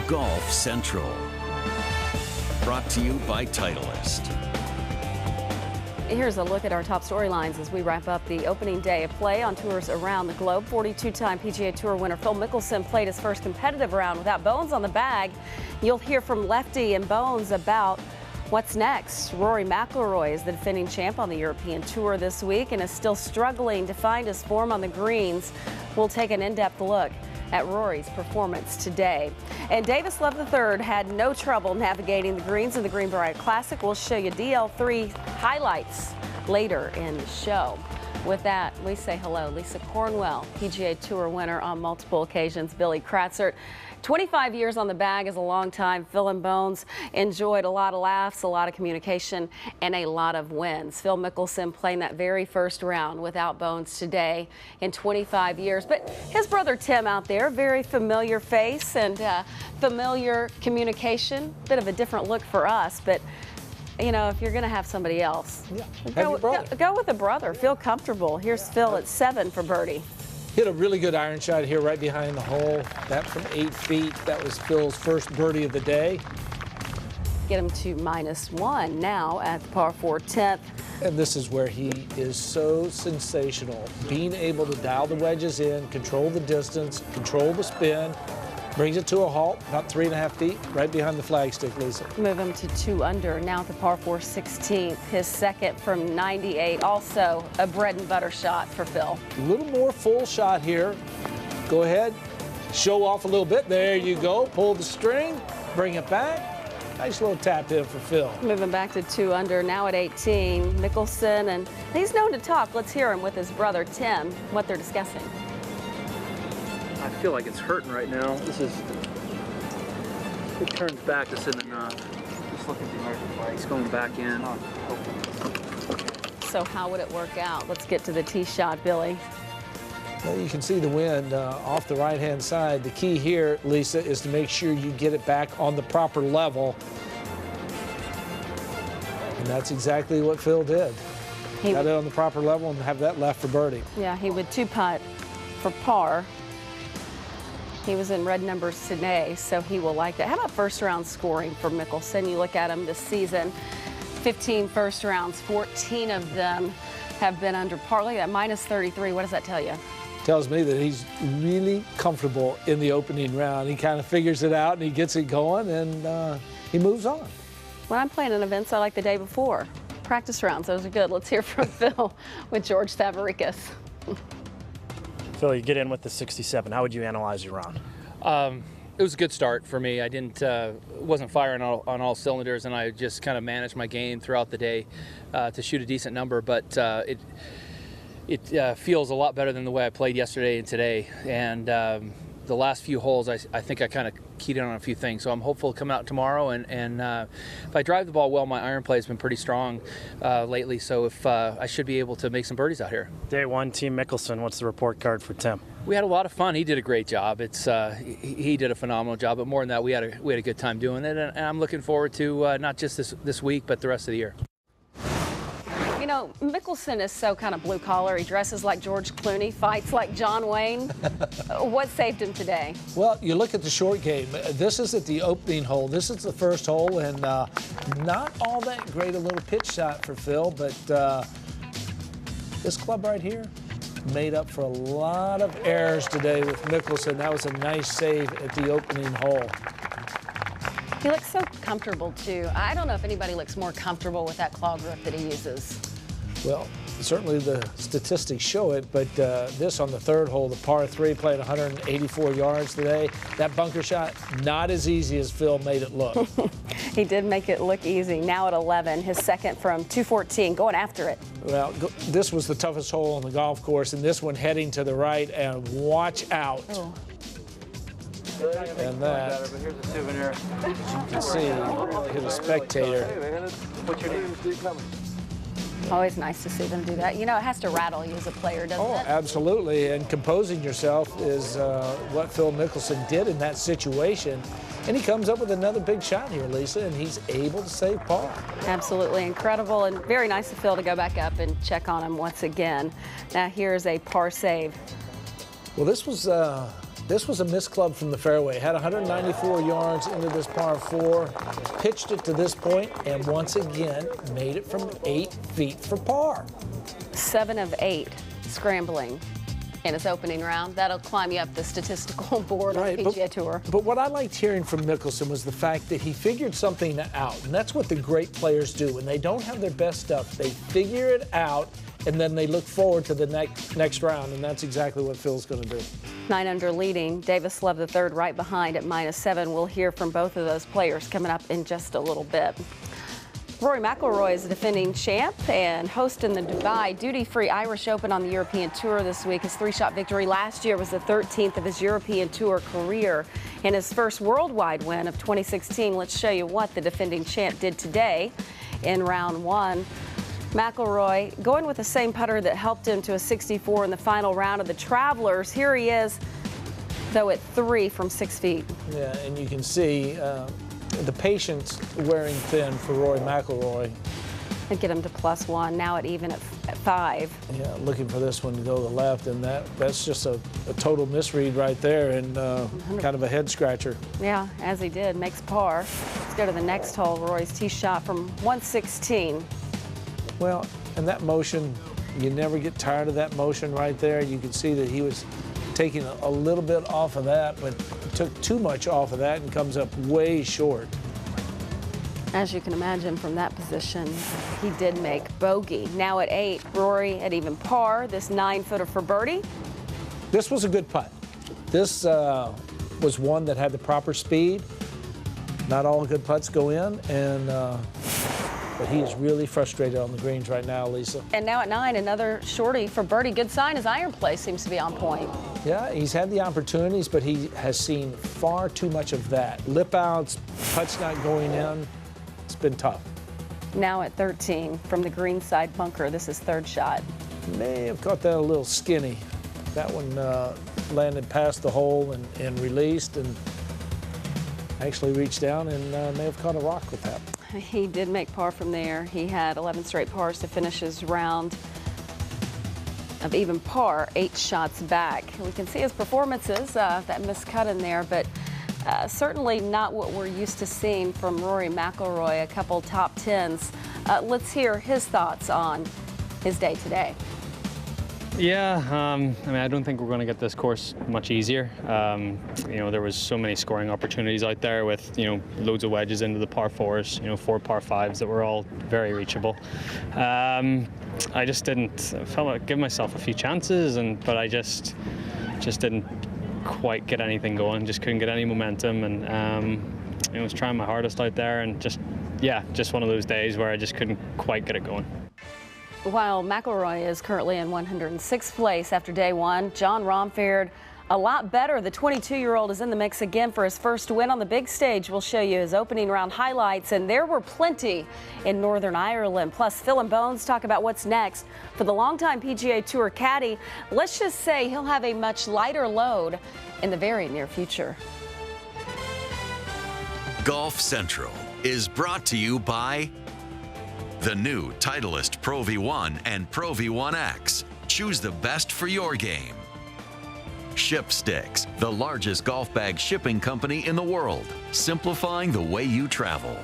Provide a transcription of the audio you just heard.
Golf Central. Brought to you by Titleist. Here's a look at our top storylines as we wrap up the opening day of play on tours around the globe. 42-time PGA Tour winner Phil Mickelson played his first competitive round without Bones on the bag. You'll hear from Lefty and Bones about what's next. Rory McIlroy is the defending champ on the European Tour this week and is still struggling to find his form on the greens. We'll take an in-depth look at Rory's performance today. And Davis Love III had no trouble navigating the greens in the Greenbrier Classic. We'll show you DL3 highlights later in the show. With that, we say hello. Lisa Cornwell, PGA Tour winner on multiple occasions. Billy Kratzert, 25 years on the bag is a long time. Phil and Bones enjoyed a lot of laughs, a lot of communication, and a lot of wins. Phil Mickelson playing that very first round without Bones today in 25 years. But his brother Tim out there, very familiar face and familiar communication. Bit of a different look for us, but you know, if you're going to have somebody else, go with a brother. Feel comfortable. Here's Phil at 7 for birdie. Hit a really good iron shot here right behind the hole. That from 8 feet. That was Phil's first birdie of the day. Get him to -1 now at the par 4 10th. And this is where he is so sensational. Being able to dial the wedges in, control the distance, control the spin. Brings it to a halt, about 3.5 feet, right behind the flagstick, Lisa. Move him to 2 under, now at the par 4 16th. His second from 98, also a bread and butter shot for Phil. A little more full shot here. Go ahead, show off a little bit. There you go, pull the string, bring it back. Nice little tap in for Phil. Moving back to 2 under, now at 18. Mickelson, and he's known to talk. Let's hear him with his brother Tim, what they're discussing. I feel like it's hurting right now. This is, it turns back, this isn't enough. Just look at the American flag. It's going back in. So how would it work out? Let's get to the tee shot, Billy. Well, you can see the wind off the right-hand side. The key here, Lisa, is to make sure you get it back on the proper level. And that's exactly what Phil did. He got it on the proper level and have that left for birdie. Yeah, he would 2-putt for par. He was in red numbers today, so he will like that. How about first round scoring for Mickelson? You look at him this season, 15 first rounds, 14 of them have been under par. Look at that, -33. What does that tell you? Tells me that he's really comfortable in the opening round. He kind of figures it out and he gets it going and he moves on. When I'm playing in events, I like the day before. Practice rounds, those are good. Let's hear from Phil with George Stavrikas. Phil, you get in with the 67. How would you analyze your round? It was a good start for me. I wasn't firing on all cylinders, and I just kind of managed my game throughout the day to shoot a decent number. But it feels a lot better than the way I played yesterday and today. And the last few holes, I think I kind of keyed in on a few things. So I'm hopeful to come out tomorrow. And if I drive the ball well, my iron play has been pretty strong lately. So if I should be able to make some birdies out here. Day 1, Team Mickelson. What's the report card for Tim? We had a lot of fun. He did a great job. He did a phenomenal job. But more than that, we had a good time doing it. And I'm looking forward to not just this week, but the rest of the year. You know, Mickelson is so kind of blue collar. He dresses like George Clooney, fights like John Wayne. What saved him today? Well, you look at the short game. This is at the opening hole. This is the first hole, and not all that great a little pitch shot for Phil, but this club right here made up for a lot of errors today with Mickelson. That was a nice save at the opening hole. He looks so comfortable, too. I don't know if anybody looks more comfortable with that claw grip that he uses. Well, certainly the statistics show it, but this on the third hole, the par 3, played 184 yards today. That bunker shot, not as easy as Phil made it look. He did make it look easy. Now at 11, his second from 214, going after it. Well, this was the toughest hole on the golf course, and this one heading to the right, and watch out. Oh. And that, as you can see, hit a spectator. What's your name? Always nice to see them do that. You know, it has to rattle you as a player, doesn't it? Oh, absolutely. And composing yourself is what Phil Mickelson did in that situation. And he comes up with another big shot here, Lisa, and he's able to save par. Absolutely incredible, and very nice of Phil to go back up and check on him once again. Now here's a par save. Well, this was This was a missed club from the fairway. Had 194 yards into this par 4, pitched it to this point, and once again made it from 8 feet for par. 7 of 8 scrambling in his opening round. That'll climb you up the statistical board on the PGA Tour. But what I liked hearing from Mickelson was the fact that he figured something out, and that's what the great players do. When they don't have their best stuff, they figure it out, and then they look forward to the next round, and that's exactly what Phil's going to do. 9 under leading. Davis Love the third right behind at -7. We'll hear from both of those players coming up in just a little bit. Rory McIlroy is a defending champ and hosting the Dubai Duty-Free Irish Open on the European Tour this week. His 3-shot victory last year was the 13th of his European Tour career and his first worldwide win of 2016. Let's show you what the defending champ did today in round 1. McIlroy going with the same putter that helped him to a 64 in the final round of the Travelers. Here he is, though at 3 from 6 feet. Yeah, and you can see the patience wearing thin for Rory McIlroy. And get him to +1, now at even at 5. Yeah, looking for this one to go to the left, and that's just a total misread right there, and kind of a head scratcher. Yeah, as he did, makes par. Let's go to the next hole. Rory's tee shot from 116. Well, and that motion, you never get tired of that motion right there. You can see that he was taking a little bit off of that, but took too much off of that and comes up way short. As you can imagine from that position, he did make bogey. Now at 8, Rory at even par, this 9-footer for birdie. This was a good putt. This was one that had the proper speed. Not all good putts go in, and but he is really frustrated on the greens right now, Lisa. And now at 9, another shorty for birdie. Good sign, his iron play seems to be on point. Yeah, he's had the opportunities, but he has seen far too much of that. Lip outs, putts not going in. It's been tough. Now at 13, from the green side bunker, this is third shot. May have caught that a little skinny. That one landed past the hole and released, and actually reached down and may have caught a rock with that. He did make par from there. He had 11 straight pars to finish his round of even par, 8 shots back. We can see his performances, that miscut in there, but certainly not what we're used to seeing from Rory McIlroy, a couple top 10s. Let's hear his thoughts on his day today. Yeah, I mean, I don't think we're going to get this course much easier. You know, there was so many scoring opportunities out there with, you know, loads of wedges into the par 4s, you know, 4 par 5s that were all very reachable. I just didn't, I felt like give myself a few chances, but I just didn't quite get anything going, just couldn't get any momentum, and I was trying my hardest out there, and just one of those days where I just couldn't quite get it going. While McIlroy is currently in 106th place after day 1, Jon Rahm fared a lot better. The 22-year-old is in the mix again for his first win on the big stage. We'll show you his opening round highlights, and there were plenty in Northern Ireland. Plus, Phil and Bones talk about what's next for the longtime PGA Tour caddy. Let's just say he'll have a much lighter load in the very near future. Golf Central is brought to you by the new Titleist Pro V1 and Pro V1X. Choose the best for your game. Shipsticks, the largest golf bag shipping company in the world, simplifying the way you travel.